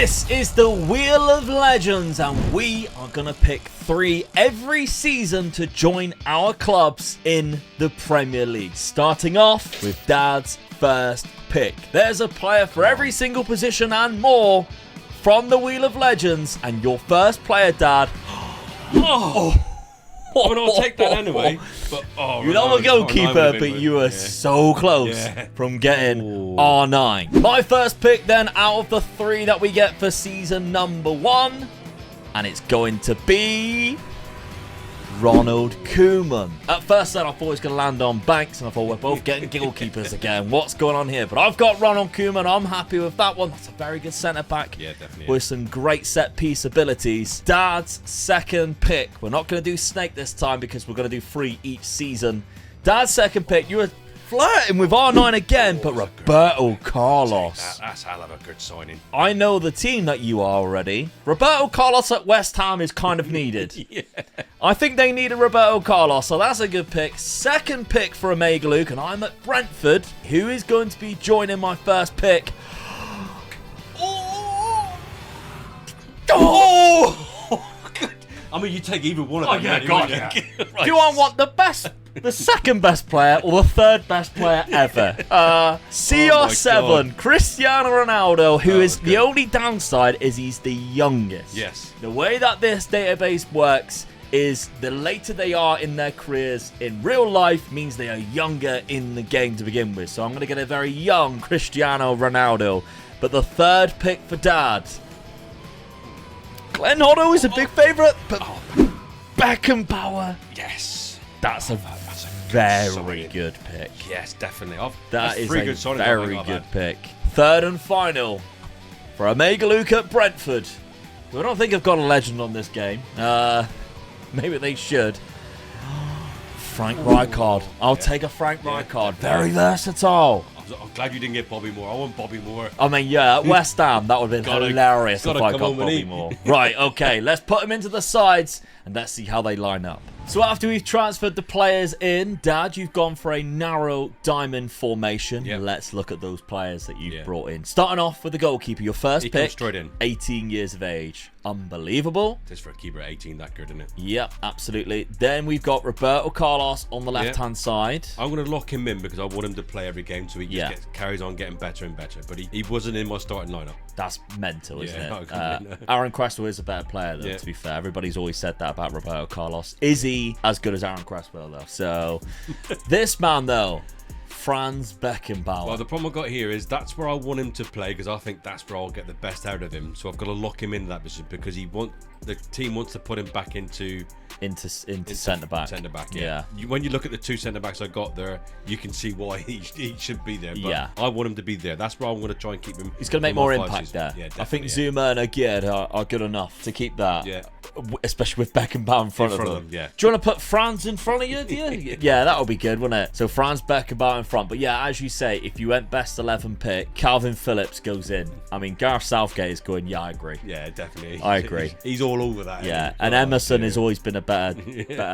This is the Wheel of Legends, and we are going to pick 3 every season to join our clubs in the Premier League. Starting off with Dad's first pick. There's a player for every single position and more from the Wheel of Legends, and your first player, Dad. I mean, I'll take that anyway. But, you're not a goalkeeper, but you were so close from getting R9. My first pick then out of the 3 that we get for season number 1. And it's going to be Ronald Koeman. At first I thought it was going to land on Banks, and I thought we're both getting goalkeepers again. What's going on here? But I've got Ronald Koeman. I'm happy with that one. That's a very good centre-back. Yeah, definitely. With some great set-piece abilities. Dad's second pick. We're not going to do Snake this time because we're going to do 3 each season. Dad's second pick. You were flirting with R9 again, but Roberto Carlos. That's a hell of a good signing. I know the team that you are already. Roberto Carlos at West Ham is kind of needed. Yeah. I think they need a Roberto Carlos, so that's a good pick. Second pick for Omega Luke, and I'm at Brentford. Who is going to be joining my first pick? I mean, you take either one of them. Yeah, really, God, wouldn't yeah. you? Right. Do I want the best, the second best player, or the third best player ever? CR7, Cristiano Ronaldo, who is the only downside is he's the youngest. Yes. The way that this database works is the later they are in their careers in real life means they are younger in the game to begin with. So I'm going to get a very young Cristiano Ronaldo. But the third pick for Dad, Glenn Hoddle is a big favourite, but Beckenbauer. Yes. That's a very good pick. Yes, definitely. That is a good signings, very good pick. Third and final for Omega Luke at Brentford. I don't think I've got a legend on this game. Maybe they should. Frank Rijkaard. I'll take a Frank Rijkaard. Very versatile. I'm glad you didn't get Bobby Moore. I want Bobby Moore. I mean, yeah, at West Ham, that would have been hilarious if I got Bobby me. Moore. Right, okay, let's put them into the sides and let's see how they line up. So after we've transferred the players in, Dad, you've gone for a narrow diamond formation. Yep. Let's look at those players that you've brought in. Starting off with the goalkeeper, your first pick, straight in. 18 years of age. Unbelievable. Just for a keeper at 18, that good, isn't it? Yep, absolutely. Then we've got Roberto Carlos on the left-hand side. I'm going to lock him in because I want him to play every game so he just carries on getting better and better. But he wasn't in my starting lineup. That's mental, isn't it? No. Aaron Cresswell is a better player, though, to be fair. Everybody's always said that about Roberto Carlos. Is he as good as Aaron Cresswell, though? So, this man, though, Franz Beckenbauer. Well, the problem I've got here is that's where I want him to play because I think that's where I'll get the best out of him. So I've got to lock him in that position because the team wants to put him back into centre back. Centre back, yeah. When you look at the 2 centre backs I got there, you can see why he should be there. But I want him to be there. That's where I'm going to try and keep him. He's going to make more impact there. Yeah, I think Zuma and Aguirre are good enough to keep that. Yeah. Especially with Beckenbauer in front of them. Yeah. Do you want to put Franz in front of you? Do you? Yeah, that would be good, wouldn't it? So Franz Beckenbauer in front. But yeah, as you say, if you went best 11 pick, Calvin Phillips goes in. I mean, Gareth Southgate is going, yeah, I agree. Yeah, definitely. I agree. He's all over that. Yeah, and Emerson has always been a better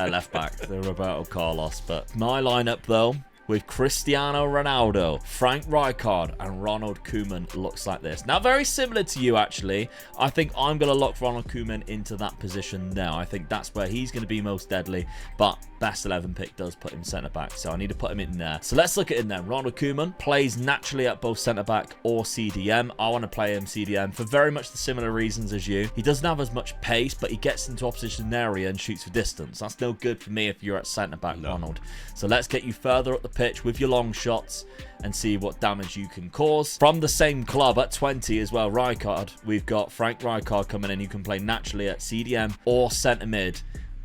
left back than Roberto Carlos. But my lineup, though, with Cristiano Ronaldo, Frank Rijkaard, and Ronald Koeman looks like this. Now, very similar to you, actually. I think I'm going to lock Ronald Koeman into that position now. I think that's where he's going to be most deadly. But best 11 pick does put him centre-back, so I need to put him in there. So let's look at him then. Ronald Koeman plays naturally at both centre-back or CDM. I want to play him CDM for very much the similar reasons as you. He doesn't have as much pace, but he gets into opposition area and shoots for distance. That's no good for me if you're at centre-back, Ronald. So let's get you further up the pitch with your long shots and see what damage you can cause. From the same club at 20 as well, Rijkaard, we've got Frank Rijkaard coming in. You can play naturally at CDM or centre mid.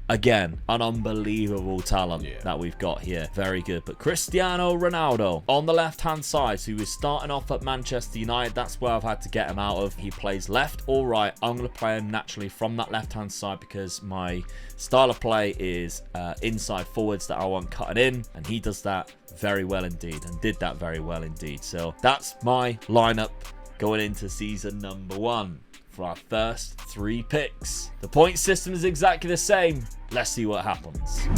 Again, an unbelievable talent that we've got here. Very good. But Cristiano Ronaldo on the left-hand side, so he was starting off at Manchester United. That's where I've had to get him out of. He plays left or right. I'm going to play him naturally from that left-hand side because my style of play is inside forwards that I want cutting in, and he does that very well indeed, and did that very well indeed. So that's my lineup going into season number 1. For our first 3 picks. The point system is exactly the same. Let's see what happens.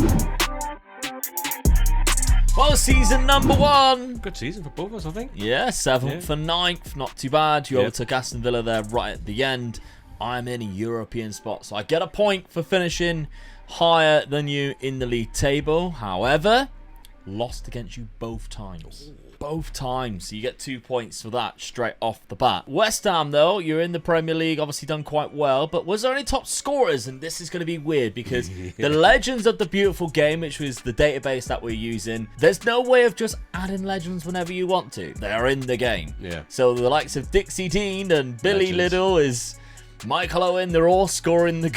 Well, season number 1. Good season for both of us, I think. Yeah, 7th for 9th. Not too bad. You Yep. overtook Aston Villa there right at the end. I'm in a European spot, so I get a point for finishing higher than you in the league table. However, lost against you both times. Both times. So you get 2 points for that straight off the bat. West Ham, though, you're in the Premier League, obviously done quite well. But was there any top scorers? And this is going to be weird because the Legends of the Beautiful Game, which was the database that we're using, there's no way of just adding legends whenever you want to. They are in the game. Yeah. So the likes of Dixie Dean and Billy Legends. Liddell is Michael Owen, they're all scoring the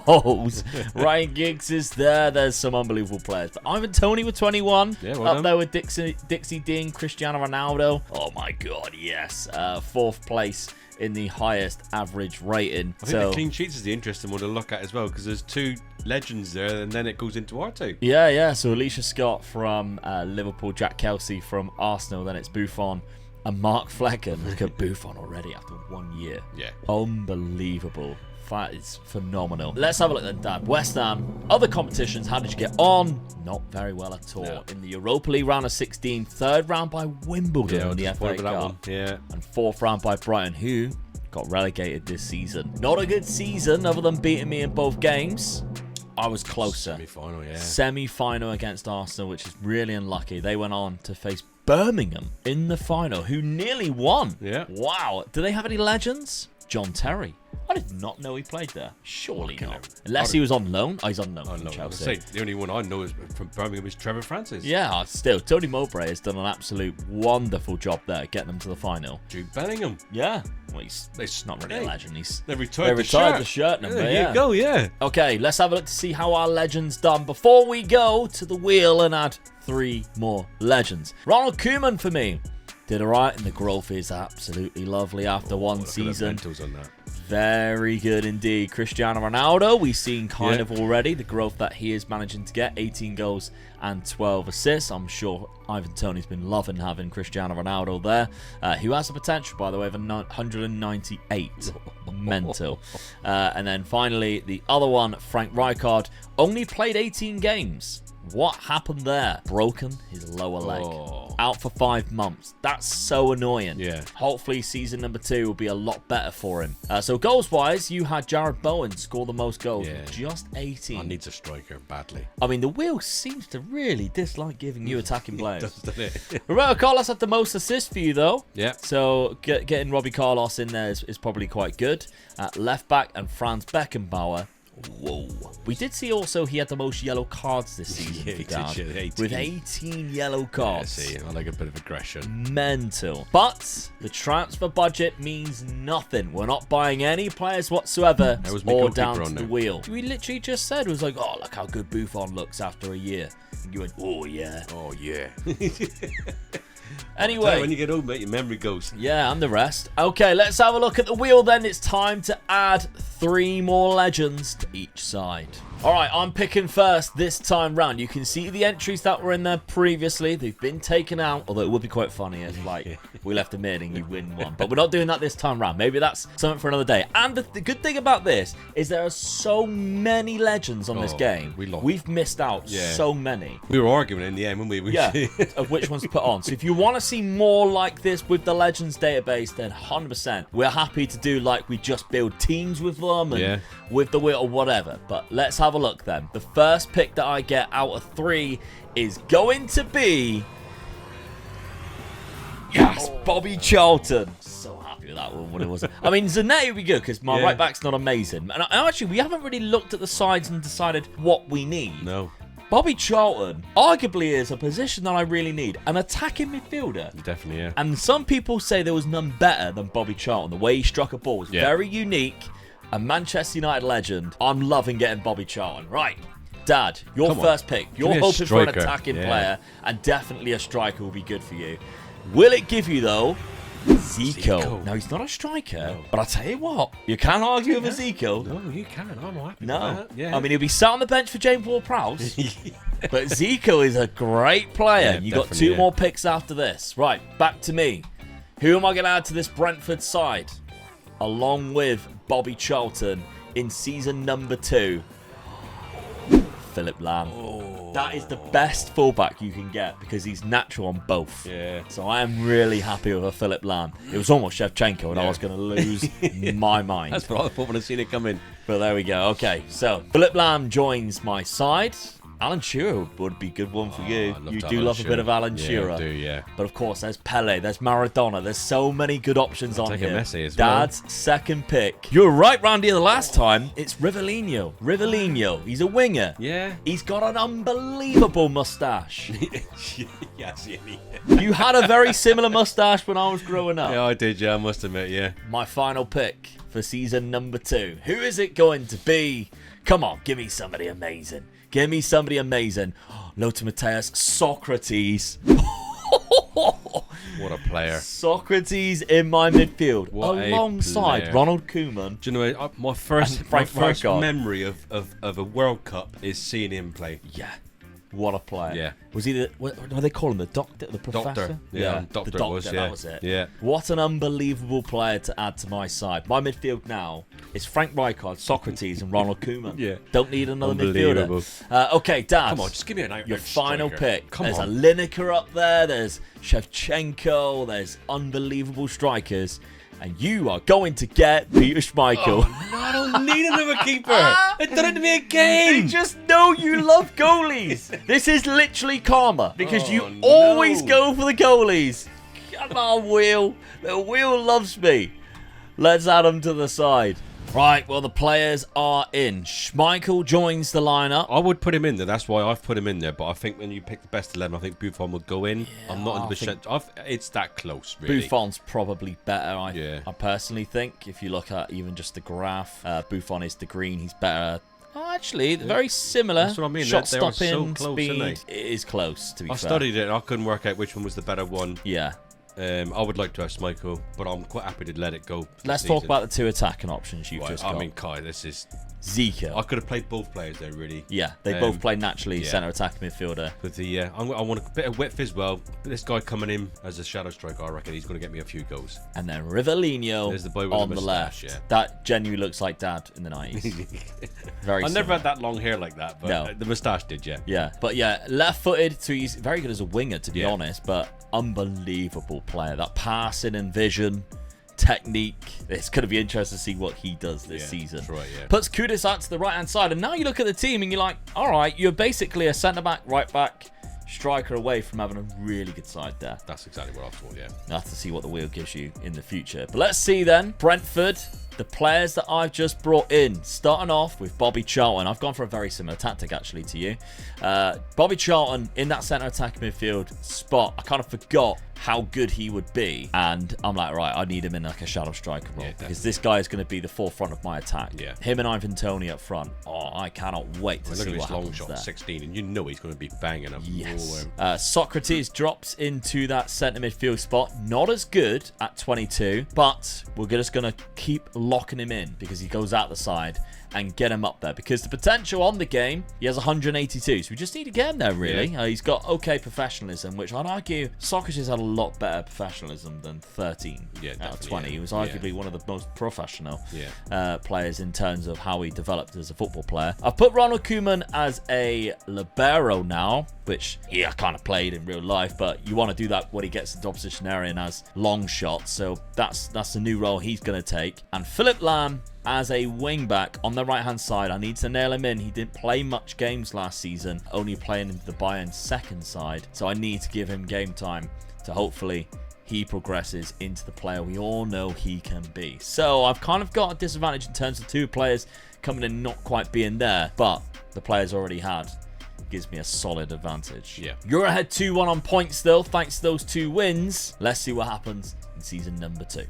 goals. Ryan Giggs is there. There's some unbelievable players. But Ivan Toney with 21. Yeah, well up done. there with Dixie Dean, Cristiano Ronaldo. Oh my God, yes. 4th place in the highest average rating. I think the clean sheets is the interesting one to look at as well, because there's 2 legends there, and then it goes into our 2. Yeah. So Alicia Scott from Liverpool, Jack Kelsey from Arsenal, then it's Buffon and Mark Flecken. Look at Buffon already after 1 year. Yeah. Unbelievable. That is phenomenal. Let's have a look then, Dad. West Ham, other competitions, how did you get on? Not very well at all. No. In the Europa League round of 16, 3rd round by Wimbledon in the FA that Cup. one. Yeah. And 4th round by Brighton, who got relegated this season. Not a good season, other than beating me in both games. I was closer. Semi-final, yeah. Semi-final against Arsenal, which is really unlucky. They went on to face Birmingham in the final, who nearly won. Yeah. Wow. Do they have any legends? John Terry. I did not know he played there. Surely not. Unless he was on loan. Oh, he's on loan I from know. I Chelsea. say the only one I know is from Birmingham is Trevor Francis. Yeah, still, Tony Mowbray has done an absolute wonderful job there, getting them to the final. Jude Bellingham. Yeah. Well, he's not really a Hey, legend. They retired, the shirt number, There yeah. you go, yeah. Okay, let's have a look to see how our legends done before we go to the wheel and add 3 more legends. Ronald Koeman for me. Did alright, and the growth is absolutely lovely after one Look at the season. mentals on that. Very good indeed. Cristiano Ronaldo, we've seen kind Yeah. of already the growth that he is managing to get. 18 goals and 12 assists. I'm sure Ivan Toney's been loving having Cristiano Ronaldo there, who has the potential, by the way, of 198. Mental. And then finally, the other one, Frank Rijkaard, only played 18 games. What happened there? Broken his lower leg. Oh. Out for 5 months. That's so annoying. Yeah. Hopefully season number 2 will be a lot better for him. So goals-wise, you had Jared Bowen score the most goals. Yeah. Just 18. I need a striker badly. I mean, the wheel seems to really dislike giving you attacking players. Doesn't it? Roberto Carlos had the most assists for you, though. Yeah. So getting Robbie Carlos in there is probably quite good. At left back and Franz Beckenbauer. Whoa. We did see also he had the most yellow cards this season. Yeah, he did, Dad, yeah, 18. with 18 yellow Yeah, cards. see, I like a bit of aggression. Mental. But the transfer budget means nothing. We're not buying any players whatsoever That was my or goalkeeper down to on the there. wheel. We literally just said, it was like, oh, look how good Buffon looks after a year. And you went, oh, yeah. Oh, yeah. Anyway. When you get old, mate, your memory goes. Yeah, and the rest. Okay, let's have a look at the wheel then. It's time to add 3 more legends to each side. All right, I'm picking first this time round. You can see the entries that were in there previously. They've been taken out, although it would be quite funny if, like, we left them in and you win one. But we're not doing that this time round. Maybe that's something for another day. And the good thing about this is there are so many legends on this Oh, game. we've missed out Yeah. so many. We were arguing in the end, weren't we? Yeah, of which ones to put on. So if you want to see more like this with the Legends database, then 100%. We're happy to do like we just build teams with them and Yeah. with the wheel or whatever. But let's have a look then. The first pick that I get out of 3 is going to be... Yes, Bobby Charlton. So happy with that one when it was. I mean, Zanetti would be good because my Yeah. right back's not amazing. And actually, we haven't really looked at the sides and decided what we need. No, Bobby Charlton arguably is a position that I really need. An attacking midfielder. definitely, yeah. And some people say there was none better than Bobby Charlton. The way he struck a ball was Yeah. very unique. A Manchester United legend. I'm loving getting Bobby Charlton. Right. Dad, your Come on. first pick. You're Give me a hoping for an striker. attacking Yeah. player. And definitely a striker will be good for you. Will it give you, though, Zico? Zico. Now, he's not a striker. No. But I'll tell you what. You can't argue with Zico. No, you can. I'm happy No. with that. Yeah. I mean, he'll be sat on the bench for James Ward-Prowse. But Zico is a great player. Yeah, You got definitely, 2 yeah. more picks after this. Right, back to me. Who am I going to add to this Brentford side? Along with Bobby Charlton in season number 2. Philip Lahm. That is the best fullback you can get because he's natural on both. Yeah. So I am really happy with a Philip Lahm. It was almost Shevchenko, and I was going to lose my mind. That's what I thought when I seen it come in. But there we go. Okay, so Philip Lahm joins my side. Alan Shearer would be a good one for you. You do love a bit of Alan Shearer. I do, yeah. But of course, there's Pele, there's Maradona. There's so many good options on take a here. Messi as well. Dad's second pick. You were right, Randy, the last time. It's Rivellino. Rivellino. He's a winger. Yeah. He's got an unbelievable mustache. Yes, yeah. You had a very similar mustache when I was growing up. Yeah, I did, yeah, I must admit, yeah. My final pick for season number 2. Who is it going to be? Come on, give me somebody amazing. Give me somebody amazing. Lothar Matthäus, Socrates. What a player. Socrates in my midfield. What a alongside player. Ronald Koeman. Do you know, my first Frank Rijkaard. memory of a World Cup is seeing him play. Yeah. What a player. Yeah. Was he the, what do they call him? The doctor? The professor? Doctor. Yeah, doctor the doctor, was, yeah. that was it. Yeah. What an unbelievable player to add to my side. My midfield now is Frank Rijkaard, Socrates, and Ronald Koeman. Yeah. Don't need another Unbelievable. midfielder. Okay, Dad. Come on, just give me an Your final pick. Come there's on. a Lineker up there. There's Shevchenko. There's unbelievable strikers. And you are going to get Peter Schmeichel. Oh, no, I don't need another keeper. They've done it to me again. They just know you love goalies. This is literally karma because Oh, you no. always go for the goalies. Come on, Wheel. The Wheel loves me. Let's add them to the side. Right, well, the players are in. Schmeichel joins the lineup. I would put him in there. That's why I've put him in there. But I think when you pick the best 11, I think Buffon would go in. I'm not 100%. It's that close, really. Buffon's probably better, Yeah. I personally think. If you look at even just the graph, Buffon is the green. He's better. Oh, actually, very similar. That's what I mean. Shot They are stopping, so close, speed. aren't It is close, to be I fair. studied it and I couldn't work out which one was the better one. Yeah. I would like to have Schmeichel, but I'm quite happy to let it go. Let's talk about the two attacking options you've just got. I mean, Kai, this is... Zika. I could have played both players there, really. Yeah, they both play naturally yeah. centre attacking midfielder. But I want a bit of width as well. This guy coming in as a shadow striker, I reckon he's going to get me a few goals. And then Rivellino There's the boy with on the the moustache, left. yeah. That genuinely looks like Dad in the 90s. Very I never similar. had that long hair like that, but No. the moustache did, yeah. Yeah, but yeah, left-footed, so he's very good as a winger, to be Yeah. honest, but unbelievable player. That passing and vision, technique. It's going to be interesting to see what he does this season. That's right, yeah. Puts Kudus out to the right-hand side, and now you look at the team and you're like, all right, you're basically a centre-back, right-back, striker away from having a really good side there. That's exactly what I thought, yeah. I'll have to see what the wheel gives you in the future. But let's see then. Brentford, the players that I've just brought in. Starting off with Bobby Charlton. I've gone for a very similar tactic, actually, to you. Bobby Charlton in that centre attack midfield spot. I kind of forgot how good he would be. And I'm like, right, I need him in like a shadow striker role. Yeah, because this guy is going to be the forefront of my attack. Yeah. Him and Ivan Toney up front. Oh, I cannot wait to Look see at what this long happens shot, there. 16, and you know he's going to be banging them. Yes. Socrates drops into that centre midfield spot. Not as good at 22, but we're just going to keep locking him in because he goes out the side and get him up there. Because the potential on the game, he has 182. So we just need to get him there, really. Yeah. He's got okay professionalism, which I'd argue Socrates had a lot better professionalism than 13 Yeah, out of definitely, 20. yeah. He was arguably one of the most professional Yeah. players in terms of how he developed as a football player. I've put Ronald Koeman as a libero now, which he kind of played in real life, but you want to do that when he gets into opposition area and has long shots. So that's the new role he's going to take. And Philip Lahm as a wing back on the right hand side. I need to nail him in. He didn't play much games last season, only playing into the Bayern second side. So I need to give him game time to hopefully he progresses into the player we all know he can be. So I've kind of got a disadvantage in terms of two players coming in not quite being there, but the players already had gives me a solid advantage. Yeah. You're ahead 2-1 on points still, thanks to those 2 wins. Let's see what happens in season number 2.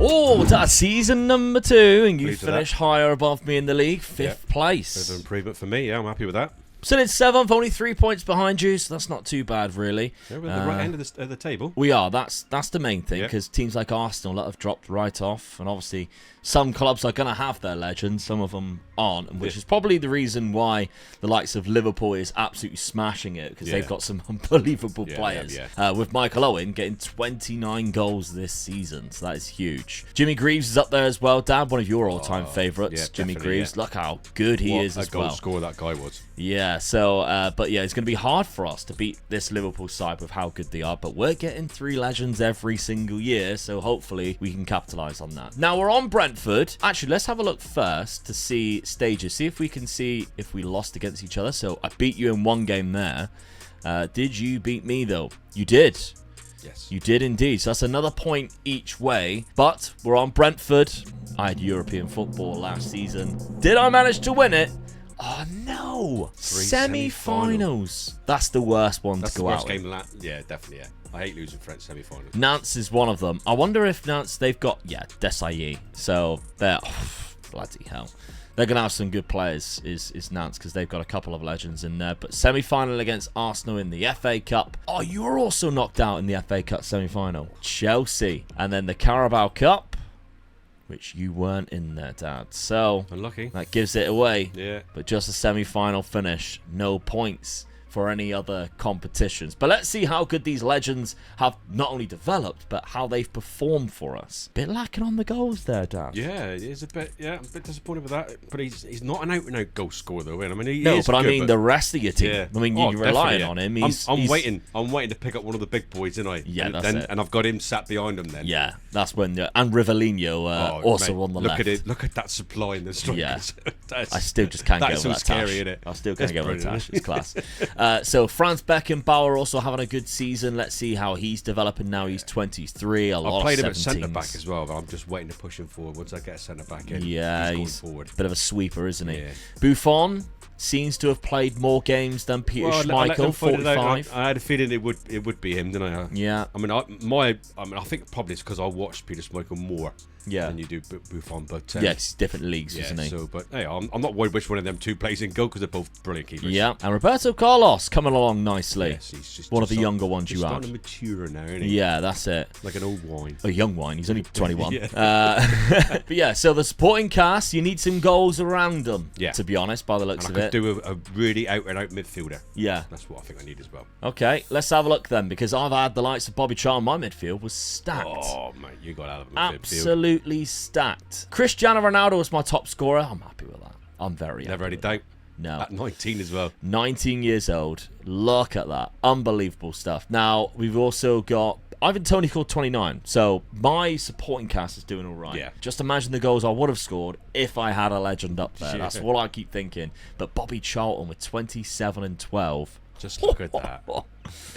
Oh, that's season number 2, and you Pleased with finish higher above me in the league, 5th Bit of place. an improvement for me, yeah, I'm happy with that. Still in 7th, only 3 points behind you, so that's not too bad, really. Yeah, we're at the right end of the table. We are. That's the main thing, Yep. because teams like Arsenal have dropped right off, and obviously some clubs are going to have their legends, some of them aren't, and which is probably the reason why the likes of Liverpool is absolutely smashing it, because they've got some unbelievable players. With Michael Owen getting 29 goals this season, so that is huge. Jimmy Greaves is up there as well, Dad, one of your all-time favourites. Jimmy Greaves, look how good he is as well. What a goal scorer that guy was. Yeah, so, but yeah, it's going to be hard for us to beat this Liverpool side with how good they are, but we're getting 3 legends every single year, so hopefully we can capitalise on that. Now, we're on Brentford. Actually, let's have a look first to see stages, see if we can see if we lost against each other. So, I beat you in one game there. Did you beat me, though? You did. Yes. You did indeed. So, that's another point each way, but we're on Brentford. I had European football last season. Did I manage to win it? Oh, no. Semi-finals. That's the worst one to go out with. Yeah, definitely, yeah. I hate losing French semi-finals. Nantes is one of them. I wonder if Nantes, they've got, Desailly. So, they're, bloody hell. They're going to have some good players, is Nantes, because they've got a couple of legends in there. But semi-final against Arsenal in the FA Cup. Oh, you were also knocked out in the FA Cup semi-final. Chelsea. And then the Carabao Cup, which you weren't in there, Dad. So, unlucky. That gives it away. Yeah. But just a semi-final finish. No points for any other competitions. But let's see how good these legends have not only developed, but how they've performed for us. Bit lacking on the goals there, Dad. Yeah, it is a bit. Yeah, I'm a bit disappointed with that. But he's not an out-and-out goal scorer, though. I mean, he is but I good, mean the rest of your team. Yeah. I mean, you're relying on him. I'm waiting. I'm waiting to pick up one of the big boys, isn't I? Yeah, that's it. And I've got him sat behind him then. Yeah, that's when. And Rivellino also mate, on the left. Look at that supply in the strikers. Yeah. I still just can't get over that scary, Tash. Isn't it? I still can't get over that Tash. It's class. So Franz Beckenbauer also having a good season. Let's see how he's developing now. He's 23. I played him at centre back as well, but I'm just waiting to push him forward once I get a centre back in. Yeah, he's going forward. A bit of a sweeper, isn't he? Yeah. Buffon seems to have played more games than Peter Schmeichel, 45. I had a feeling it would be him, didn't I? Yeah. I mean, I think probably it's because I watched Peter Schmeichel more. Yeah. Than you do Buffon, but yeah, it's different leagues, isn't he? So, but hey, I'm not worried which one of them two plays in goal because they're both brilliant keepers. Yeah, and Roberto Carlos coming along nicely. Yes, he's just one of the younger ones you had. He's starting to mature now, isn't he? Yeah, that's it. Like an old wine. A young wine. He's only 21. Yeah. But yeah, so the supporting cast, you need some goals around them. Yeah. To be honest, by the looks of it. I could do a really out-and-out midfielder. Yeah. That's what I think I need as well. Okay, let's have a look then, because I've had the likes of Bobby Charlton. My midfield was stacked. Oh mate, you got out of midfield. Absolutely stacked. Cristiano Ronaldo was my top scorer. I'm happy with that. I'm very happy. Never any doubt. No. At 19 as well. 19 years old. Look at that. Unbelievable stuff. Now, we've also got Ivan Toney scored 29. So, my supporting cast is doing all right. Yeah. Just imagine the goals I would have scored if I had a legend up there. Yeah. That's what I keep thinking. But Bobby Charlton with 27 and 12. Just look at that.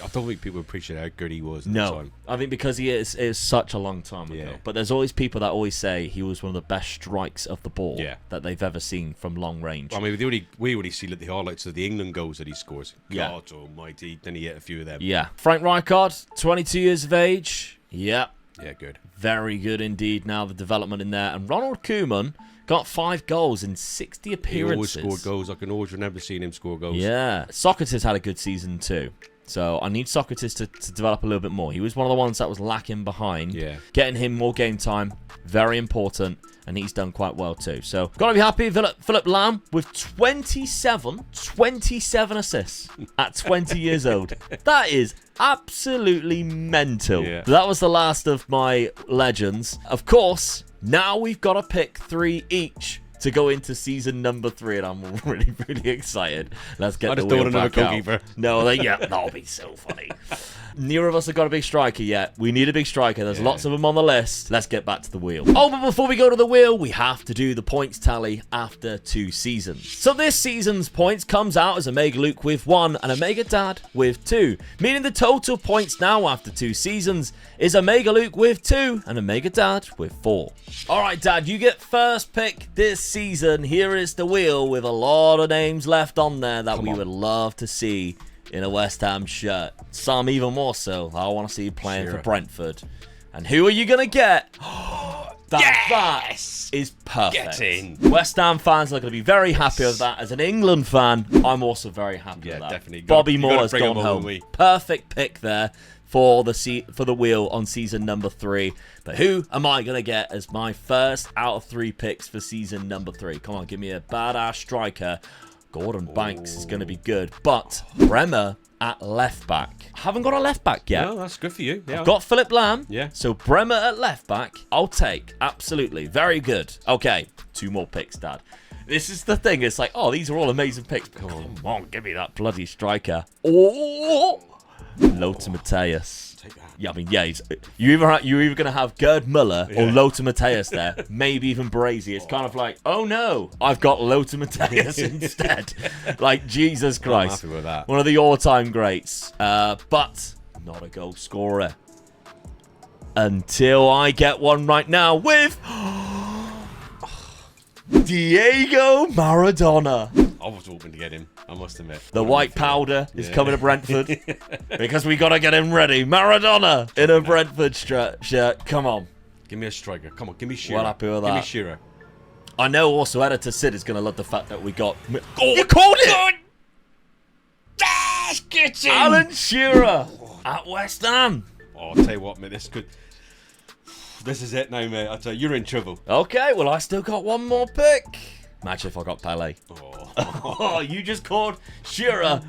I don't think people appreciate how good he was at the time. I think because he is such a long time ago. But there's always people that always say he was one of the best strikes of the ball that they've ever seen from long range. I mean, we already see the highlights of the England goals that he scores. God almighty, then he hit a few of them. Yeah. Frank Rijkaard, 22 years of age. Yep. Yeah, good. Very good indeed. Now the development in there. And Ronald Koeman got 5 goals in 60 appearances. He always scored goals. I can always remember seeing him score goals. Yeah. Socrates had a good season too. So I need Socrates to develop a little bit more. He was one of the ones that was lacking behind. Yeah. Getting him more game time, very important. And he's done quite well too. So, got to be happy. Philip Lamb with 27 assists at 20 years old. That is absolutely mental. Yeah. That was the last of my legends. Of course, now we've got to pick 3 each to go into season number 3, and I'm really, really excited. Let's get the wheel back out. No, that'll be so funny. Neither of us have got a big striker yet. We need a big striker. There's lots of them on the list. Let's get back to the wheel. Oh, but before we go to the wheel, we have to do the points tally after 2 seasons. So this season's points comes out as Omega Luke with 1 and Omega Dad with 2, meaning the total points now after 2 seasons is Omega Luke with 2 and Omega Dad with 4. All right, Dad, you get first pick this season. Here is the wheel with a lot of names left on there that we would love to see in a West Ham shirt. Some even more so. I want to see you playing for Brentford. And who are you going to get? That is perfect. West Ham fans are going to be very happy with that. As an England fan, I'm also very happy with that. Definitely. Bobby Moore has gone home. Perfect pick there for the wheel on season number 3. But who am I going to get as my first out of 3 picks for season number 3? Come on, give me a badass striker. Gordon Banks is going to be good. But Bremer at left back. I haven't got a left back yet. No, that's good for you. Yeah. I've got Philip Lahm. Yeah. So Bremer at left back, I'll take. Absolutely. Very good. Okay. 2 more picks, Dad. This is the thing. It's like, oh, these are all amazing picks. Come on, give me that bloody striker. Oh! Lothar Matthäus. Take that. Yeah, I mean, yeah, you're either going to have Gerd Müller or Lothar Matthäus there. Maybe even Brazy. It's kind of like, oh no, I've got Lothar Matthäus instead. Like, Jesus Christ. I'm happy with that. One of the all-time greats. But not a goal scorer. Until I get one right now with Diego Maradona. I was hoping to get him, I must admit. The white powder is coming to Brentford because we got to get him ready. Maradona in a Brentford shirt. Come on. Give me a striker. Come on, give me Shearer. Well happy with that. Give me Shearer. I know also Editor Sid is going to love the fact that we got... Oh, you called it! Get him! Alan Shearer at West Ham. Oh, I'll tell you what, mate, this could... This is it now, mate. I'll tell you, you're in trouble. Okay, well, I still got one more pick. Imagine if I got Pele. Oh, You just called Shearer.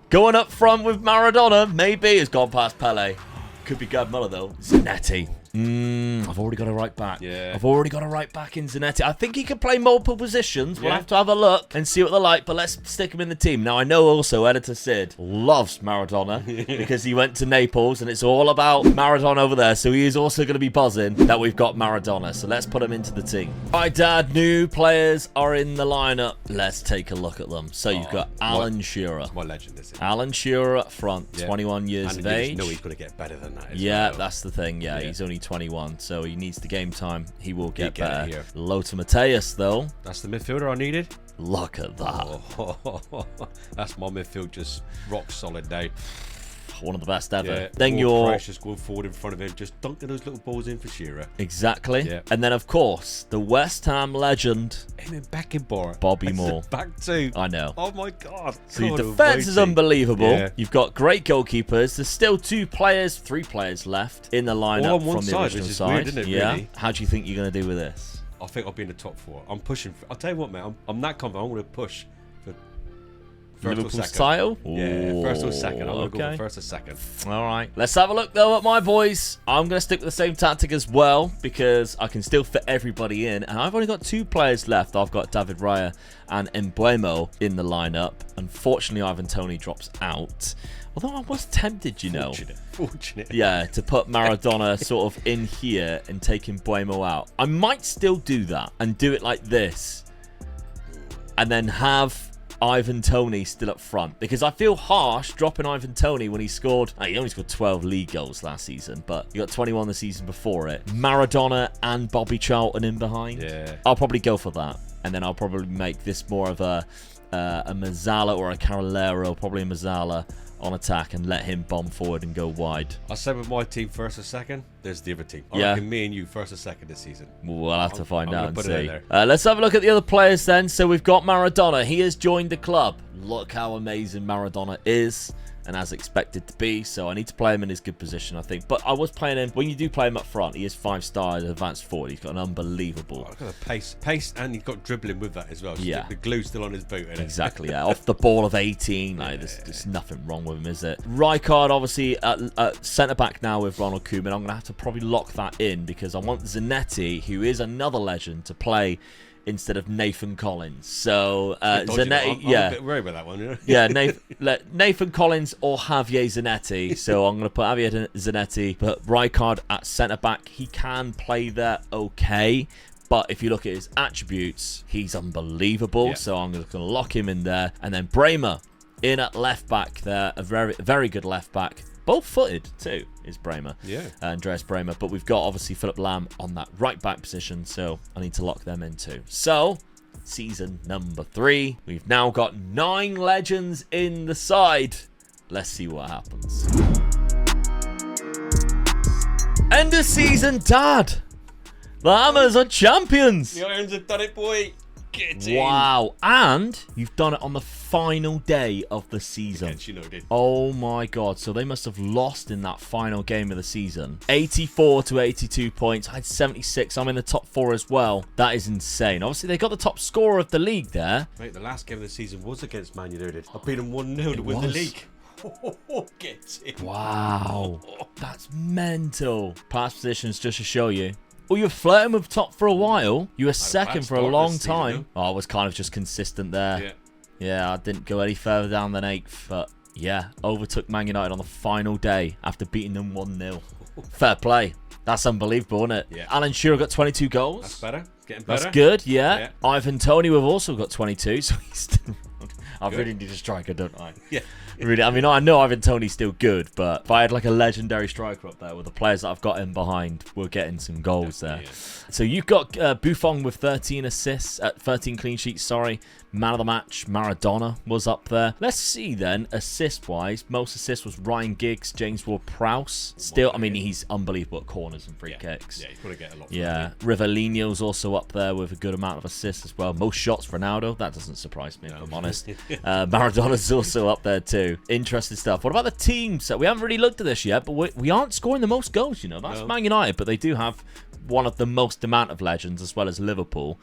Going up front with Maradona. Maybe it's gone past Pele. Could be Gerd Müller, though. Zanetti. I've already got a right back. Yeah. I've already got a right back in Zanetti. I think he can play multiple positions. We'll Yeah. have to have a look and see what they're like, but let's stick him in the team. Now, I know also Editor Sid loves Maradona because he went to Naples and it's all about Maradona over there, so he is also going to be buzzing that we've got Maradona. So let's put him into the team. Right, Dad, new players are in the lineup. Let's take a look at them. So you've got Alan Shearer. my legend, this is. Alan Shearer up front, Yeah. 21 years And of you age. just know he's going to get better than that. As Yeah, well. that's the thing. Yeah, Yeah. he's only 21, so he needs the game time. He will get get it better. here. Lothar Matthäus, though. That's the midfielder I needed. Look at that. Oh, that's my midfield just rock solid now. One of the best ever. Yeah, Then Ward you're... Price just going forward in front of him, just dunking those little balls in for Shearer. Exactly. Yeah. And then, of course, the West Ham legend, Him and Beckenbauer. Bobby That's Moore. the back two. I know. Oh my God. So your God defense is almighty. unbelievable. Yeah. You've got great goalkeepers. There's still 3 players left in the lineup All on one from the side, original which is side. weird, isn't it, Yeah. really? How do you think you're going to do with this? I think I'll be in the top 4. I'm pushing. I'll tell you what, mate. I'm that confident. I'm going to push for first or Liverpool's second. title? Yeah, first or second. I'm going to go okay. for first or second. All right. Let's have a look, though, at my boys. I'm going to stick with the same tactic as well because I can still fit everybody in. And I've only got 2 players left. I've got David Raya and Mbeumo in the lineup. Unfortunately, Ivan Toney drops out. Although I was tempted, you know. Fortunate. Yeah, to put Maradona sort of in here and take Mbeumo out. I might still do that and do it like this. And then have Ivan Toney still up front, because I feel harsh dropping Ivan Toney when he scored. He only scored 12 league goals last season, but he got 21 the season before it. Maradona and Bobby Charlton in behind. Yeah. I'll probably go for that, and then I'll probably make this more of a Mazzala or a Carolero, probably a Mazzala on attack, and let him bomb forward and go wide. I said with my team first or second. There's the other team. I Yeah. reckon me and you first or second this season. We'll have to find I'm out gonna and put it see. in there. Let's have a look at the other players then. So we've got Maradona. He has joined the club. Look how amazing Maradona is, and as expected to be. So I need to play him in his good position, I think. But I was playing him, when you do play him up front, he is 5-star advanced forward. He's got an unbelievable... I've got a pace, and he's got dribbling with that as well. So Yeah. the glue's still on his boot. Isn't it? Exactly, yeah. Off the ball of 18. Like, there's nothing wrong with him, is it? Rijkaard, obviously, at centre-back now with Ronald Koeman. I'm going to have to probably lock that in because I want Zanetti, who is another legend, to play instead of Nathan Collins. So, Zanetti, I'm yeah. a bit worried about that one. You know? Yeah, Nathan Collins or Javier Zanetti. So I'm going to put Javier Zanetti, but Rijkaard at centre-back. He can play there okay. But if you look at his attributes, he's unbelievable. Yeah. So I'm just going to lock him in there. And then Bremer in at left-back there. A very, very good left-back. Both-footed too is Bremer. Yeah. Andreas Bremer. But we've got obviously Philip Lahm on that right-back position. So I need to lock them in too. So... season number 3. We've now got 9 legends in the side. Let's see what happens. End of season, Dad. The Hammers are champions. The Irons have done it, boy. Get in. Wow. And you've done it on the final day of the season. Yes, you know, did. Oh my God. So they must have lost in that final game of the season. 84 to 82 points. I had 76. I'm in the top 4 as well. That is insane. Obviously, they got the top scorer of the league there. Mate, the last game of the season was against Man United. I beat them 1-0 to win the league. Get in. Wow. That's mental. Past positions just to show you. Well, you were flirting with top for a while. You were second for a long time. Oh, I was kind of just consistent there. Yeah, I didn't go any further down than 8th. But yeah, overtook Man United on the final day after beating them 1-0. Fair play. That's unbelievable, isn't it? Yeah. Alan Shearer got 22 goals. That's better. Getting better. That's good, yeah. Ivan Toney, we've also got 22, so he's still... I really need a striker, don't I? Yeah. Really, I mean, I know Ivan Toney's still good, but if I had like a legendary striker up there with the players that I've got in behind, we're getting some goals there. Yeah. So you've got Buffon with 13 assists, 13 clean sheets, sorry. Man of the match, Maradona was up there. Let's see then, assist-wise. Most assists was Ryan Giggs, James Ward-Prowse. Still, I mean, he's unbelievable at corners and free kicks. Yeah, he's going to get a lot. Yeah, Rivellino's also up there with a good amount of assists as well. Most shots, Ronaldo. That doesn't surprise me, if I'm honest. Maradona's also up there too. Interesting stuff. What about the teams? We haven't really looked at this yet, but we aren't scoring the most goals, you know. That's Man United, but they do have one of the most amount of legends as well as Liverpool.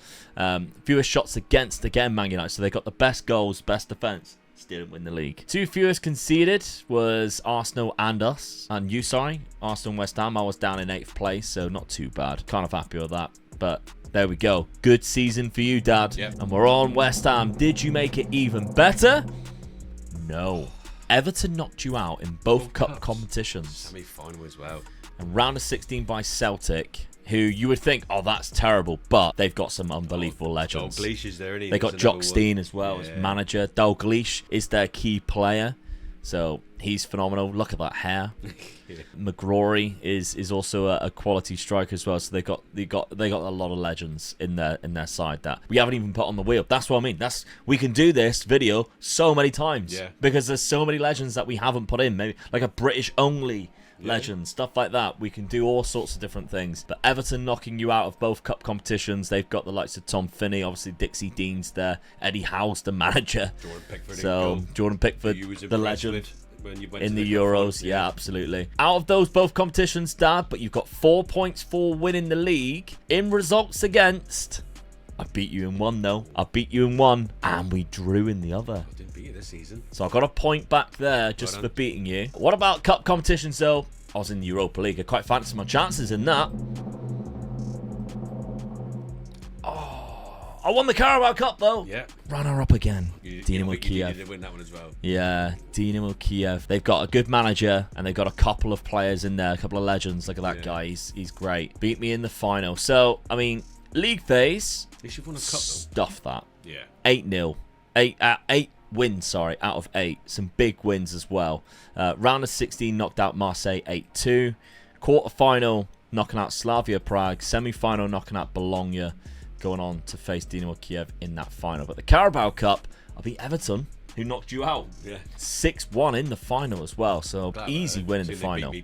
Fewest shots against, again, Man United. So they got the best goals, best defence. Still didn't win the league. 2 fewest conceded was Arsenal and us. And you, sorry. Arsenal and West Ham. I was down in 8th place, so not too bad. Kind of happy with that. But there we go. Good season for you, Dad. Yep. And we're on West Ham. Did you make it even better? No. Everton knocked you out in both cup competitions. Semi-final as well. And round of 16 by Celtic, who you would think, oh, that's terrible, but they've got some unbelievable legends. Dalglish is there, They got Jock Stein as well as manager. Dalglish is their key player, so he's phenomenal. Look at that hair. McGrory is also a quality striker as well. So they got a lot of legends in their side that we haven't even put on the wheel. That's what I mean. We can do this video so many times because there's so many legends that we haven't put in. Maybe like a British only. Legends, stuff like that. We can do all sorts of different things. But Everton knocking you out of both cup competitions. They've got the likes of Tom Finney, obviously Dixie Dean's there, Eddie Howe's the manager. Jordan Pickford, the legend in the Euros. Yeah, absolutely. Out of those both competitions, Dad, but you've got 4 points for winning the league. In results against, I beat you in one though. I beat you in one, and we drew in the other. I didn't beat you this season. So I got a point back there just for beating you. What about cup competitions though? I was in the Europa League. I quite fancy my chances in that. Oh, I won the Carabao Cup though. Yeah. Runner up again. Dynamo Kiev. You did win that one as well. Yeah, Dynamo Kiev. They've got a good manager and they've got a couple of players in there, a couple of legends. Look at that guy. He's great. Beat me in the final. So, I mean, league phase. They should won a cup though. Stuff that. Yeah. 8-0. 8 wins, sorry, out of 8. Some big wins as well. Round of 16 knocked out Marseille 8-2. Quarter-final knocking out Slavia Prague. Semi-final knocking out Bologna. Going on to face Dynamo Kiev in that final. But the Carabao Cup, I beat Everton, who knocked you out. Yeah. 6-1 in the final as well. So easy win in the final.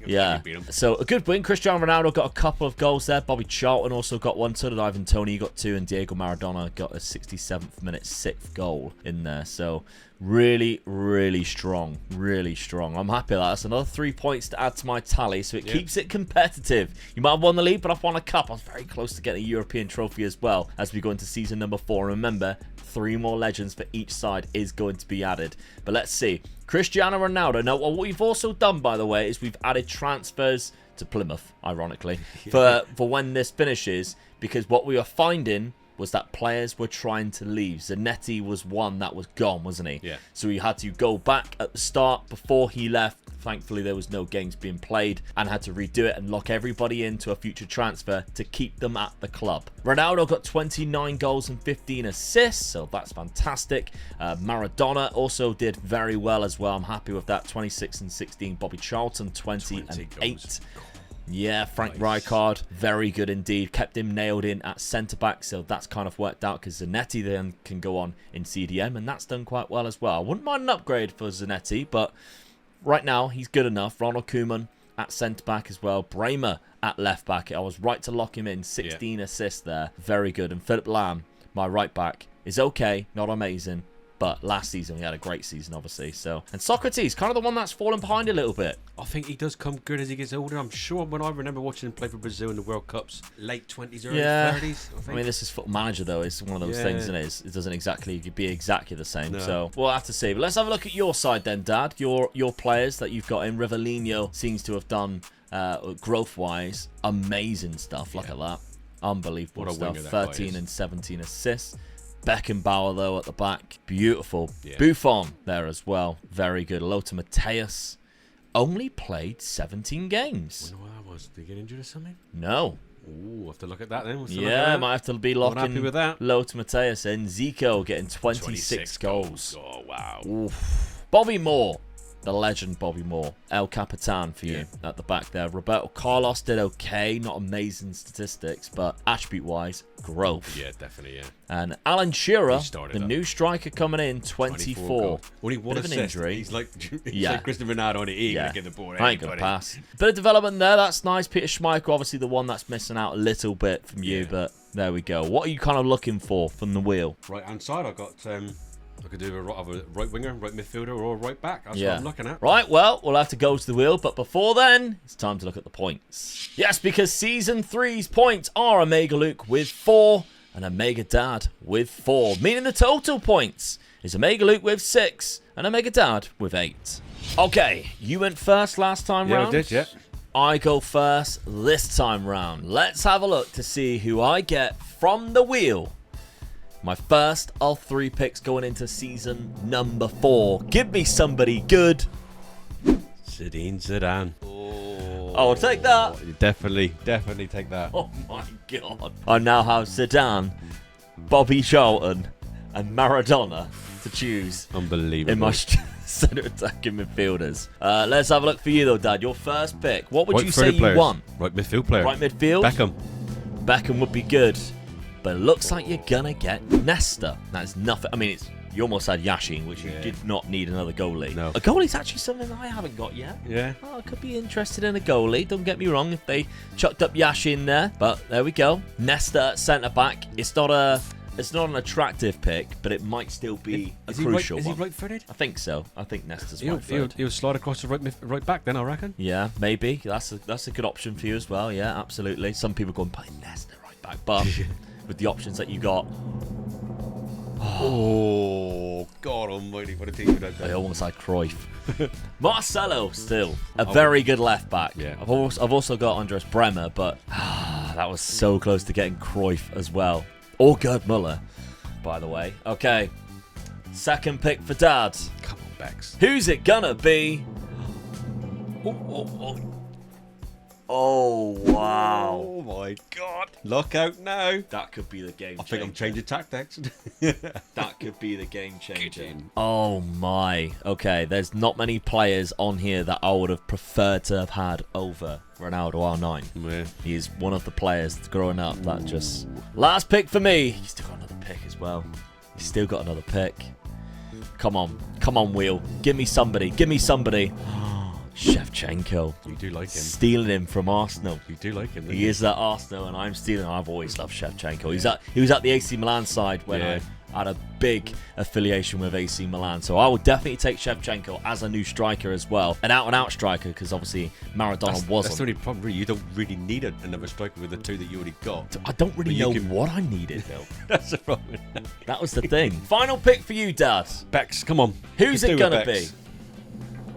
Yeah. So a good win. Cristiano Ronaldo got a couple of goals there. Bobby Charlton also got one. So did Ivan Toney. Got 2. And Diego Maradona got a 67th minute 6th goal in there. So really, really strong. Really strong. I'm happy with that. That's another 3 points to add to my tally. So it keeps it competitive. You might have won the league, but I've won a cup. I was very close to getting a European trophy as well as we go into season number 4. Remember, 3 more legends for each side is going to be added. But let's see. Cristiano Ronaldo. Now, what we've also done, by the way, is we've added transfers to Plymouth, ironically, for when this finishes, because what we are finding was that players were trying to leave. Zanetti was one that was gone, wasn't he? Yeah. So he had to go back at the start before he left. Thankfully, there was no games being played and had to redo it and lock everybody into a future transfer to keep them at the club. Ronaldo got 29 goals and 15 assists, so that's fantastic. Maradona also did very well as well. I'm happy with that. 26 and 16. Bobby Charlton, 20 and 8. Yeah, Frank Rijkaard, very good indeed. Kept him nailed in at centre-back, so that's kind of worked out because Zanetti then can go on in CDM, and that's done quite well as well. I wouldn't mind an upgrade for Zanetti, but right now he's good enough. Ronald Koeman at centre-back as well. Bremer at left back. I was right to lock him in. 16 assists there. Very good. And Philip Lam, my right back, is okay, not amazing. But last season, he had a great season, obviously. So, and Socrates, kind of the one that's fallen behind a little bit. I think he does come good as he gets older. I'm sure when I remember watching him play for Brazil in the World Cups, late 20s, early 30s. I mean, this is Football Manager, though. It's one of those things, isn't it? It doesn't exactly be exactly the same. No. So, we'll have to see. But let's have a look at your side then, Dad. Your players that you've got in. Rivellino seems to have done, growth-wise, amazing stuff. Look at that. Unbelievable stuff. 13 and 17 assists. Beckenbauer, though, at the back. Beautiful. Yeah. Buffon there as well. Very good. Lothar Matthäus only played 17 games. I wonder why that was. Did he get injured or something? No. Ooh, we'll have to look at that then. Yeah, might have to be locking happy with that. Lothar Matthäus in. Zico getting 26 goals. Oh, wow. Oof. Bobby Moore. The legend Bobby Moore. El Capitan for you at the back there. Roberto Carlos did okay. Not amazing statistics, but attribute-wise, growth. Yeah, definitely, yeah. And Alan Shearer, the new striker coming in, 24. Only one bit of an injury. He's like Cristiano Ronaldo on it. He ain't going to get the ball. I ain't going to pass. Bit of development there. That's nice. Peter Schmeichel, obviously the one that's missing out a little bit from you, but there we go. What are you kind of looking for from the wheel? Right-hand side, I got... I could do a right winger, right midfielder, or a right back. That's what I'm looking at. Right, well, we'll have to go to the wheel. But before then, it's time to look at the points. Yes, because Season 3's points are Omega Luke with 4 and Omega Dad with 4. Meaning the total points is Omega Luke with 6 and Omega Dad with 8. Okay, you went first last time round. Yeah, I did, yeah. I go first this time round. Let's have a look to see who I get from the wheel. My first of 3 picks going into season number 4. Give me somebody good. Zinedine Zidane. Oh, I'll take that. Definitely take that. Oh my God. I now have Zidane, Bobby Charlton, and Maradona to choose. Unbelievable. In my centre attacking midfielders. Let's have a look for you though, Dad. Your first pick. What would you say you want? Right midfield player. Right midfield? Beckham would be good. But it looks like you're going to get Nesta. That's nothing. I mean, you almost had Yashin, which you did not need another goalie. No. A goalie's actually something that I haven't got yet. Yeah. Oh, I could be interested in a goalie. Don't get me wrong if they chucked up Yashin there. But there we go. Nesta at centre-back. It's not an attractive pick, but it might still be a crucial one. Is he right-footed? I think so. I think Nesta's right-footed. He'll slide across the right back then, I reckon. Yeah, maybe. That's a good option for you as well. Yeah, absolutely. Some people go and play Nesta right back, but... with the options that you got. Oh, God almighty, what a team would have done. I almost had Cruyff. Marcelo still. A very good left back. Yeah. I've also got Andres Bremer, but that was so close to getting Cruyff as well. Or Gerd Muller, by the way. Okay. Second pick for Dad. Come on, Bex. Who's it gonna be? Oh, wow. Oh, my God. Look out now. That could be the game changer. I think I'm changing tactics. That could be the game changer. Oh, my. Okay, there's not many players on here that I would have preferred to have had over Ronaldo R9. Yeah. He is one of the players growing up that just... Last pick for me. He's still got another pick as well. He's still got another pick. Come on. Come on, wheel. Give me somebody. Give me somebody. Shevchenko. You do like him. Stealing him from Arsenal. You do like him. He is at Arsenal, and I'm stealing. I've always loved Shevchenko. He was at the AC Milan side when I had a big affiliation with AC Milan. So I would definitely take Shevchenko as a new striker as well. An out-and-out striker, because obviously Maradona wasn't. That's the only problem, really. You don't really need another striker with the 2 that you already got. I don't really know what I needed, Bill. That's the problem. That was the thing. Final pick for you, Dad. Bex, come on. Who's it going to be?